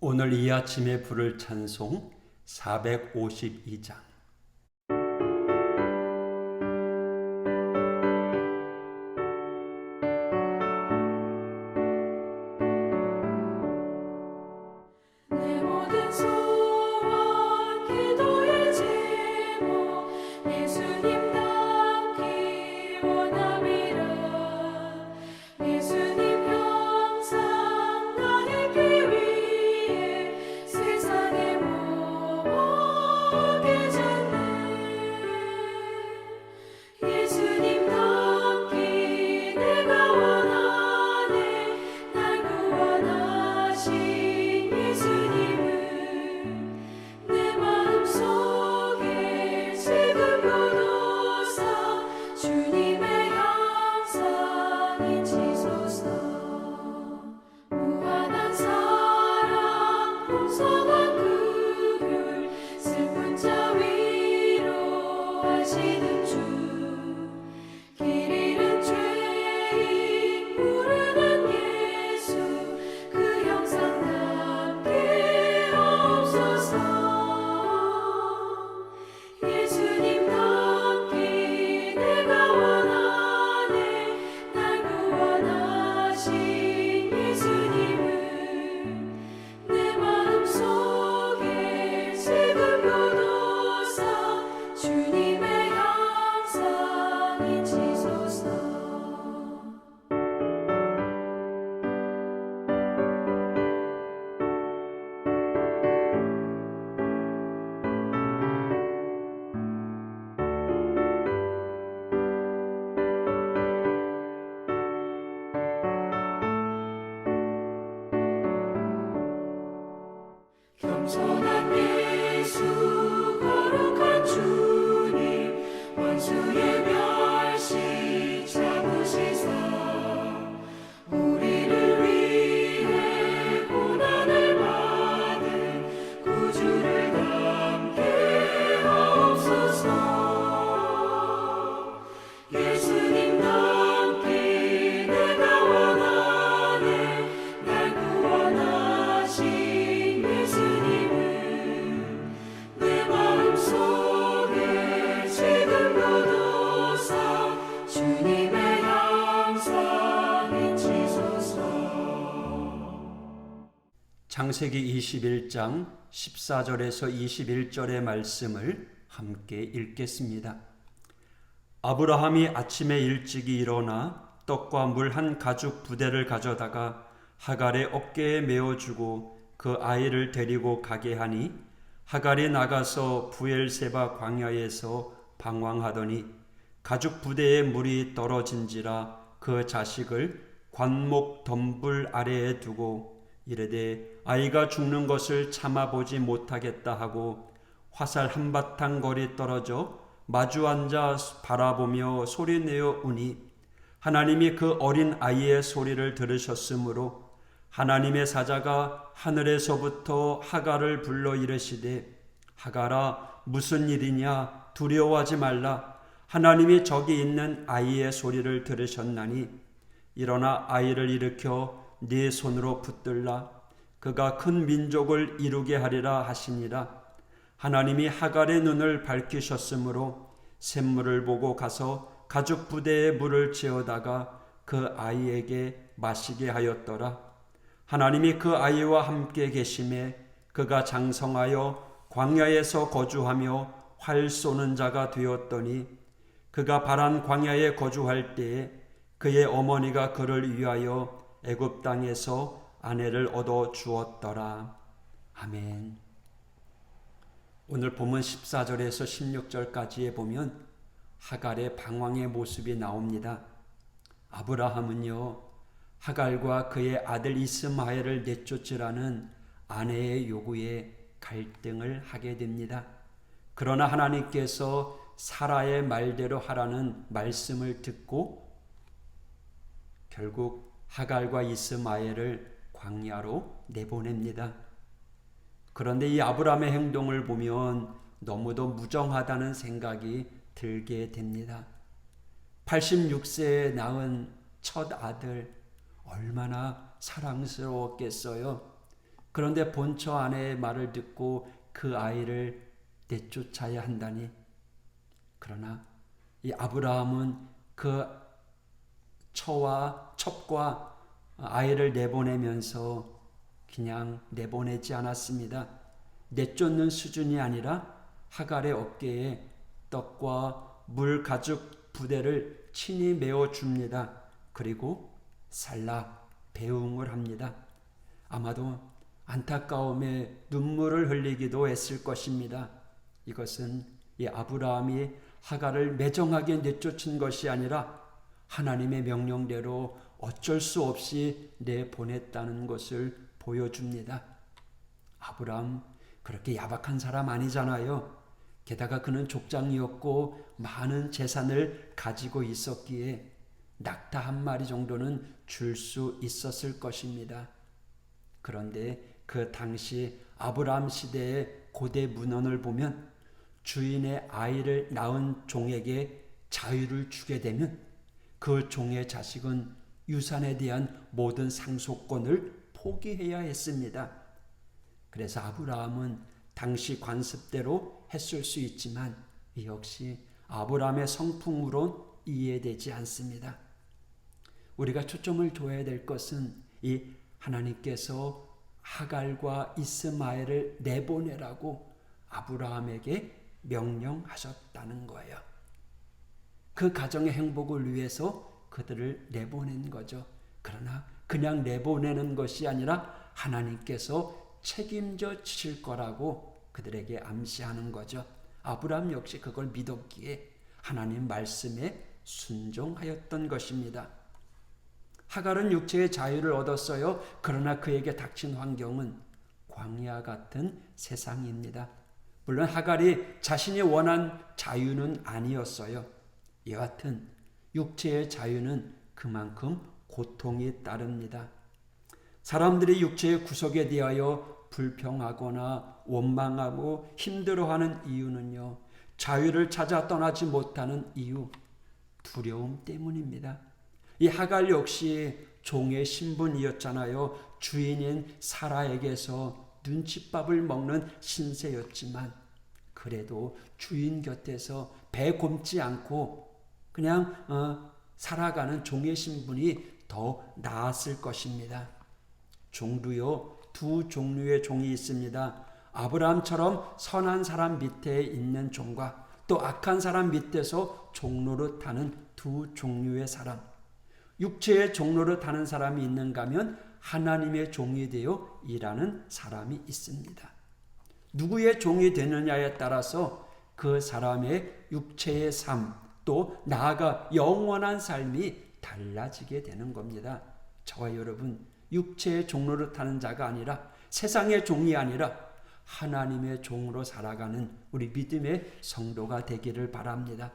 오늘 이 아침에 부를 찬송 452장. 내 모든 소원 기도의 제목 예수님 닮기 원함이라. 예수님 형상 나에게 위해 세상의 모험에 졌네. 예수님 닮기 내가 원하네. 날 구원하신 예수님은 내 마음속에 지금도 사 주님의 형상이지소서. 무한한 사랑 풍성한 긍휼 슬픈 자 위로하시는 주. 길 잃은 죄인 부르는 예수 그 형상 닮게 없소서. 예수님 닮기 내가 원하네. 날 구원하신 예수님은 내 마음속에 지금도 사 주님의 형상이지소서. 겸손한 예수 거룩한 주님 원수의 멸시 참으시사 우리를 위해 고난을 받은 구주를 닮게 하옵소서. 예수님 닮기 내가 원하네. 날 구원하신 예수님은 내 마음속에 지금도 사 주님의 형상이지소서. 창세기 21장 14절에서 21절의 말씀을 함께 읽겠습니다. 아브라함이 아침에 일찍이 일어나 떡과 물 한 가죽 부대를 가져다가 하갈의 어깨에 메어주고 그 아이를 데리고 가게 하니 하갈이 나가서 부엘세바 광야에서 방황하더니 가죽 부대에 물이 떨어진지라 그 자식을 관목 덤불 아래에 두고 이르되 아이가 죽는 것을 참아보지 못하겠다 하고 화살 한바탕 거리 떨어져 마주 앉아 바라보며 소리내어 우니 하나님이 그 어린 아이의 소리를 들으셨으므로 하나님의 사자가 하늘에서부터 하갈을 불러 이르시되 하갈아 무슨 일이냐 두려워하지 말라. 하나님이 저기 있는 아이의 소리를 들으셨나니 일어나 아이를 일으켜 네 손으로 붙들라. 그가 큰 민족을 이루게 하리라 하시니라. 하나님이 하갈의 눈을 밝히셨으므로 샘물을 보고 가서 가죽 부대에 물을 채워다가 그 아이에게 마시게 하였더라. 하나님이 그 아이와 함께 계심에 그가 장성하여 광야에서 거주하며 활 쏘는 자가 되었더니 그가 바란 광야에 거주할 때에 그의 어머니가 그를 위하여 애굽 땅에서 아내를 얻어 주었더라. 아멘. 오늘 본문 14절에서 16절까지에 보면 하갈의 방황의 모습이 나옵니다. 아브라함은요, 하갈과 그의 아들 이스마엘을 내쫓으라는 아내의 요구에 갈등을 하게 됩니다. 그러나 하나님께서 사라의 말대로 하라는 말씀을 듣고 결국 하갈과 이스마엘을 광야로 내보냅니다. 그런데 이 아브라함의 행동을 보면 너무도 무정하다는 생각이 들게 됩니다. 86세에 낳은 첫 아들 얼마나 사랑스러웠겠어요. 그런데 본처 아내의 말을 듣고 그 아이를 내쫓아야 한다니. 그러나 이 아브라함은 그 첩과 아이를 내보내면서 그냥 내보내지 않았습니다. 내쫓는 수준이 아니라 하갈의 어깨에 떡과 물 가죽 부대를 친히 메워 줍니다. 그리고 살라 배웅을 합니다. 아마도 안타까움에 눈물을 흘리기도 했을 것입니다. 이것은 이 아브라함이 하갈을 매정하게 내쫓은 것이 아니라 하나님의 명령대로 어쩔 수 없이 내보냈다는 것을 보여줍니다. 아브라함 그렇게 야박한 사람 아니잖아요. 게다가 그는 족장이었고 많은 재산을 가지고 있었기에 낙타 한 마리 정도는 줄 수 있었을 것입니다. 그런데 그 당시 아브라함 시대의 고대 문헌을 보면 주인의 아이를 낳은 종에게 자유를 주게 되면 그 종의 자식은 유산에 대한 모든 상속권을 포기해야 했습니다. 그래서 아브라함은 당시 관습대로 했을 수 있지만 이 역시 아브라함의 성품으론 이해되지 않습니다. 우리가 초점을 둬야 될 것은 이 하나님께서 하갈과 이스마엘을 내보내라고 아브라함에게 명령하셨다는 거예요. 그 가정의 행복을 위해서 그들을 내보낸 거죠. 그러나 그냥 내보내는 것이 아니라 하나님께서 책임져 주실 거라고 그들에게 암시하는 거죠. 아브라함 역시 그걸 믿었기에 하나님 말씀에 순종하였던 것입니다. 하갈은 육체의 자유를 얻었어요. 그러나 그에게 닥친 환경은 광야 같은 세상입니다. 물론 하갈이 자신이 원한 자유는 아니었어요. 여하튼 육체의 자유는 그만큼 고통이 따릅니다. 사람들이 육체의 구속에 대하여 불평하거나 원망하고 힘들어하는 이유는요, 자유를 찾아 떠나지 못하는 이유, 두려움 때문입니다. 이 하갈 역시 종의 신분이었잖아요. 주인인 사라에게서 눈칫밥을 먹는 신세였지만 그래도 주인 곁에서 배 곪지 않고 그냥 살아가는 종의 신분이 더 나았을 것입니다. 종도요, 두 종류의 종이 있습니다. 아브라함처럼 선한 사람 밑에 있는 종과 또 악한 사람 밑에서 종로를 타는 두 종류의 사람. 육체의 종로를 타는 사람이 있는가 하면 하나님의 종이 되어 일하는 사람이 있습니다. 누구의 종이 되느냐에 따라서 그 사람의 육체의 삶, 또 나아가 영원한 삶이 달라지게 되는 겁니다. 저와 여러분, 육체의 종로를 타는 자가 아니라 세상의 종이 아니라 하나님의 종으로 살아가는 우리 믿음의 성도가 되기를 바랍니다.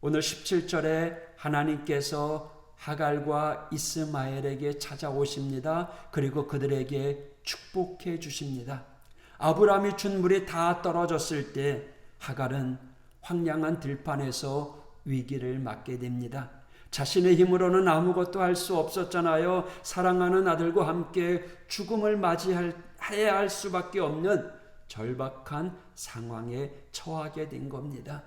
오늘 17절에 하나님께서 하갈과 이스마엘에게 찾아오십니다. 그리고 그들에게 축복해 주십니다. 아브라함이 준 물이 다 떨어졌을 때 하갈은 황량한 들판에서 위기를 맞게 됩니다. 자신의 힘으로는 아무것도 할 수 없었잖아요. 사랑하는 아들과 함께 죽음을 맞이해야 할 수밖에 없는 절박한 상황에 처하게 된 겁니다.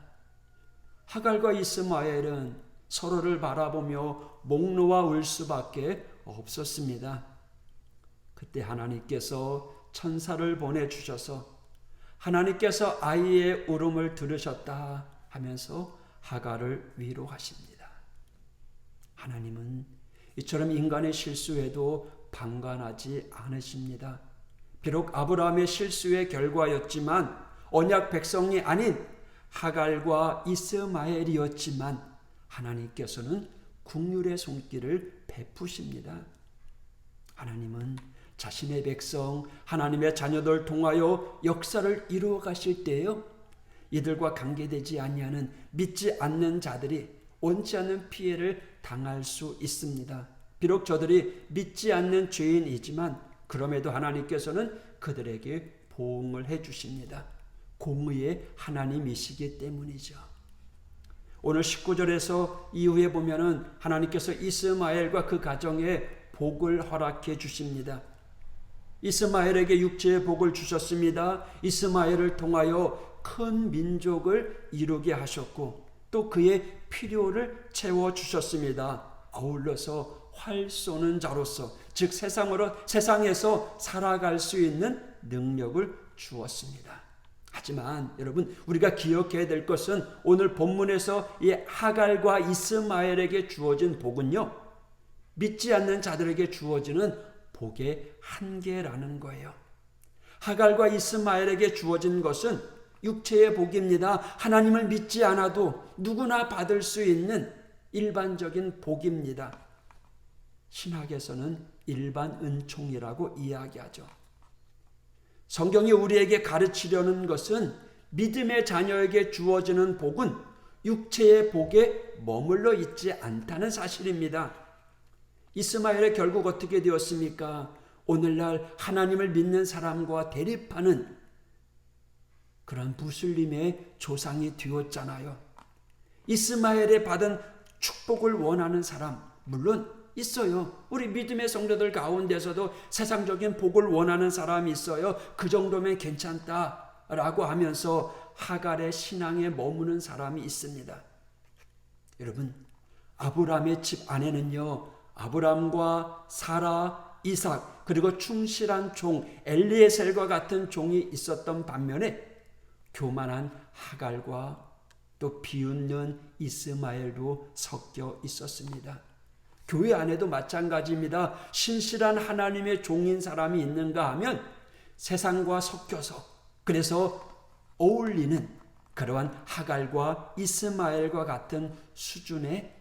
하갈과 이스마엘은 서로를 바라보며 목 놓아 울 수밖에 없었습니다. 그때 하나님께서 천사를 보내주셔서 하나님께서 아이의 울음을 들으셨다 하면서 하갈을 위로하십니다. 하나님은 이처럼 인간의 실수에도 방관하지 않으십니다. 비록 아브라함의 실수의 결과였지만 언약 백성이 아닌 하갈과 이스마엘이었지만 하나님께서는 긍휼의 손길을 베푸십니다. 하나님은 자신의 백성, 하나님의 자녀들 통하여 역사를 이루어 가실 때에요, 이들과 관계되지 아니하는 믿지 않는 자들이 원치 않는 피해를 당할 수 있습니다. 비록 저들이 믿지 않는 죄인이지만 그럼에도 하나님께서는 그들에게 보응을 해주십니다. 공의의 하나님이시기 때문이죠. 오늘 19절에서 이후에 보면은 하나님께서 이스마엘과 그 가정에 복을 허락해 주십니다. 이스마엘에게 육체의 복을 주셨습니다. 이스마엘을 통하여 큰 민족을 이루게 하셨고 또 그의 필요를 채워주셨습니다. 아울러서 활 쏘는 자로서 즉 세상에서 살아갈 수 있는 능력을 주었습니다. 하지만 여러분, 우리가 기억해야 될 것은 오늘 본문에서 이 하갈과 이스마엘에게 주어진 복은요, 믿지 않는 자들에게 주어지는 복의 한계라는 거예요. 하갈과 이스마엘에게 주어진 것은 육체의 복입니다. 하나님을 믿지 않아도 누구나 받을 수 있는 일반적인 복입니다. 신학에서는 일반 은총이라고 이야기하죠. 성경이 우리에게 가르치려는 것은 믿음의 자녀에게 주어지는 복은 육체의 복에 머물러 있지 않다는 사실입니다. 이스마엘이 결국 어떻게 되었습니까? 오늘날 하나님을 믿는 사람과 대립하는 그런 무슬림의 조상이 되었잖아요. 이스마엘이 받은 축복을 원하는 사람 물론 있어요. 우리 믿음의 성도들 가운데서도 세상적인 복을 원하는 사람이 있어요. 그 정도면 괜찮다라고 하면서 하갈의 신앙에 머무는 사람이 있습니다. 여러분, 아브라함의 집 안에는요, 아브라함과 사라, 이삭, 그리고 충실한 종 엘리에셀과 같은 종이 있었던 반면에 교만한 하갈과 또 비웃는 이스마엘도 섞여 있었습니다. 교회 안에도 마찬가지입니다. 신실한 하나님의 종인 사람이 있는가 하면 세상과 섞여서 그래서 어울리는 그러한 하갈과 이스마엘과 같은 수준의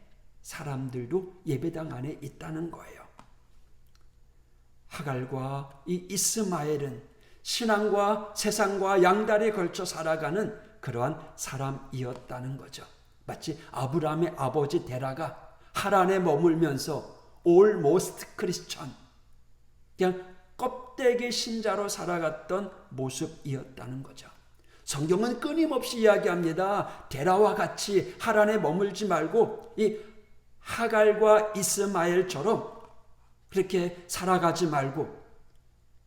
사람들도 예배당 안에 있다는 거예요. 하갈과 이 이스마엘은 신앙과 세상과 양다리에 걸쳐 살아가는 그러한 사람이었다는 거죠. 마치 아브라함의 아버지 데라가 하란에 머물면서 almost Christian, 그냥 껍데기 신자로 살아갔던 모습이었다는 거죠. 성경은 끊임없이 이야기합니다. 데라와 같이 하란에 머물지 말고 이 하갈과 이스마엘처럼 그렇게 살아가지 말고,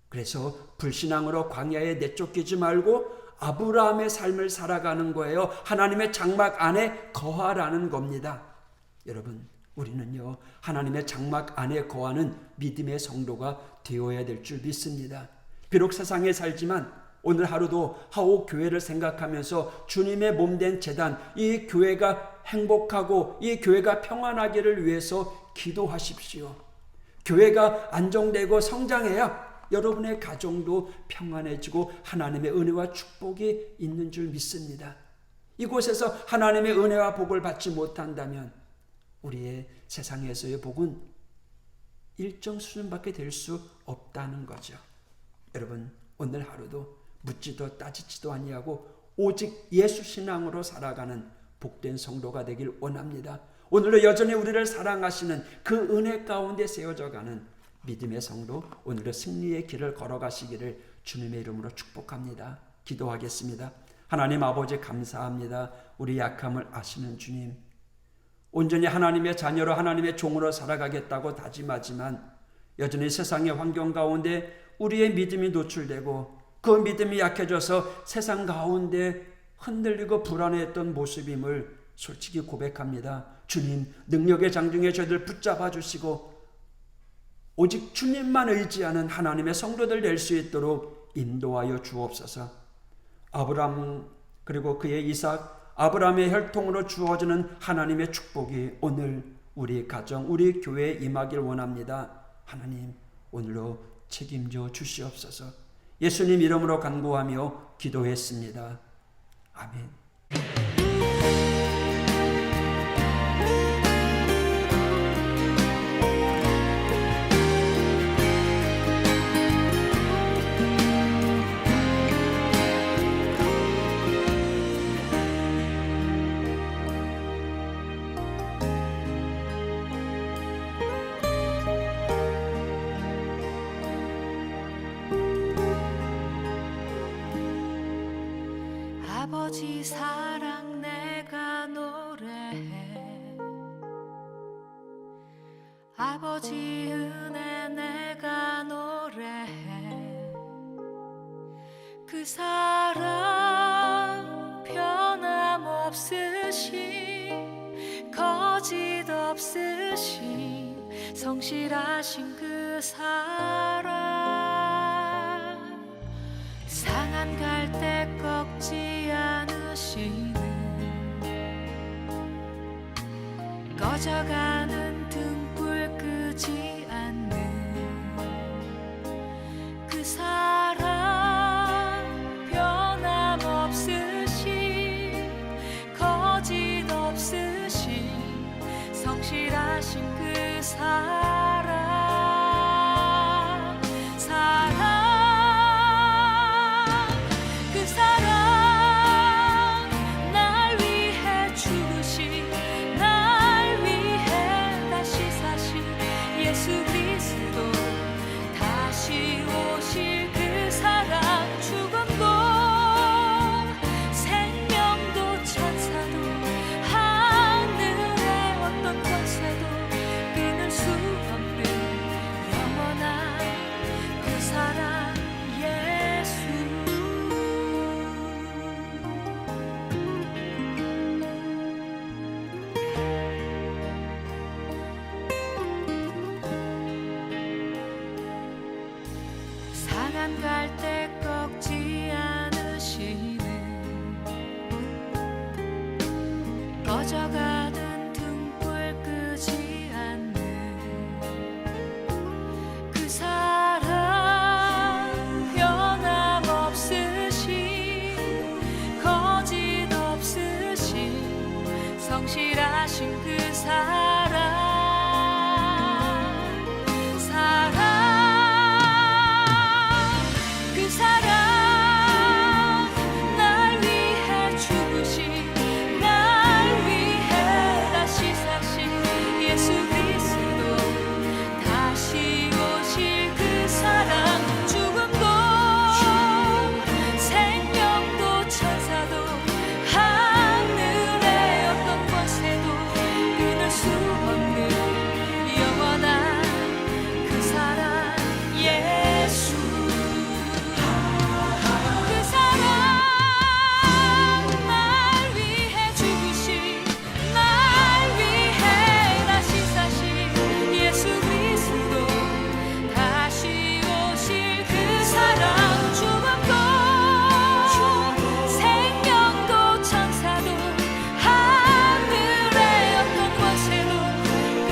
그래서 불신앙으로 광야에 내쫓기지 말고 아브라함의 삶을 살아가는 거예요. 하나님의 장막 안에 거하라는 겁니다. 여러분, 우리는요, 하나님의 장막 안에 거하는 믿음의 성도가 되어야 될 줄 믿습니다. 비록 세상에 살지만 오늘 하루도 하옥 교회를 생각하면서 주님의 몸된 제단, 이 교회가 행복하고 이 교회가 평안하기를 위해서 기도하십시오. 교회가 안정되고 성장해야 여러분의 가정도 평안해지고 하나님의 은혜와 축복이 있는 줄 믿습니다. 이곳에서 하나님의 은혜와 복을 받지 못한다면 우리의 세상에서의 복은 일정 수준밖에 될 수 없다는 거죠. 여러분, 오늘 하루도 묻지도 따지지도 아니하고 오직 예수 신앙으로 살아가는 복된 성도가 되길 원합니다. 오늘도 여전히 우리를 사랑하시는 그 은혜 가운데 세워져가는 믿음의 성도, 오늘도 승리의 길을 걸어가시기를 주님의 이름으로 축복합니다. 기도하겠습니다. 하나님 아버지, 감사합니다. 우리 약함을 아시는 주님, 온전히 하나님의 자녀로 하나님의 종으로 살아가겠다고 다짐하지만 여전히 세상의 환경 가운데 우리의 믿음이 노출되고 그 믿음이 약해져서 세상 가운데 흔들리고 불안해했던 모습임을 솔직히 고백합니다. 주님, 능력의 장중에 저희들 붙잡아 주시고 오직 주님만 의지하는 하나님의 성도들 될 수 있도록 인도하여 주옵소서. 아브라함 그리고 그의 이삭, 아브라함의 혈통으로 주어지는 하나님의 축복이 오늘 우리 가정, 우리 교회에 임하길 원합니다. 하나님, 오늘로 책임져 주시옵소서. 예수님 이름으로 간구하며 기도했습니다. 아멘. 아버지 사랑 내가 노래해, 아버지 은혜 내가 노래해, 사랑 변함없으신 거짓 없으신 성실하신 그 사랑 상한 갈대 꺾지 않으시는 꺼져가는 등불 끄지 않는 그 사랑 변함없으신 거짓 없으신 성실하신 그 사랑 그 사랑 날 위해 죽으신 날 위해 다시 사신 예수 그리스도 다시 오실 그 사랑 죽음도 생명도 천사도 하늘의 어떤 권세도 끊을 수 없는 영원한 그 사랑 예수 상한 갈대 꺾지 않으시는 꺼져가는 등불 끄지 않는 그 사랑 변함없으신 거짓 없으신 성실하신 그 사랑 그 사랑 날 위해 죽으신 날 위해 다시 사신 예수 그리스도 다시 오실 그 사랑 죽음도 생명도 천사도 하늘의 어떤 권세도 끊을 수 없는 영원한 그 사랑 예수 그 사랑 날 위해 죽으신 날 위해 다시 사신 예수 그리스도 다시 오실 그 사랑 죽음도 생명도 천사도 하늘의 어떤 권세도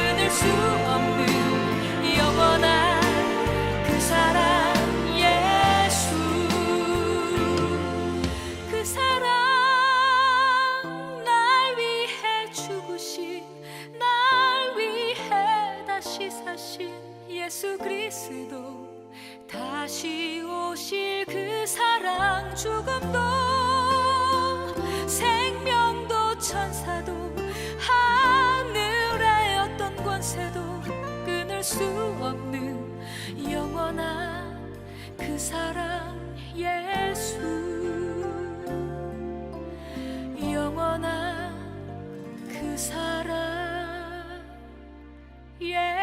끊을 수 없는 영원한 그 사랑 예수 그 사랑 날 위해 죽으신 날 위해 다시 사신 예수 그리스도 다시 오실 그 사랑 죽음도 생명도 천사도 하늘의 어떤 권세도 끊을 수 없는 영원한 그 사랑 예수 영원한 그 사랑 예수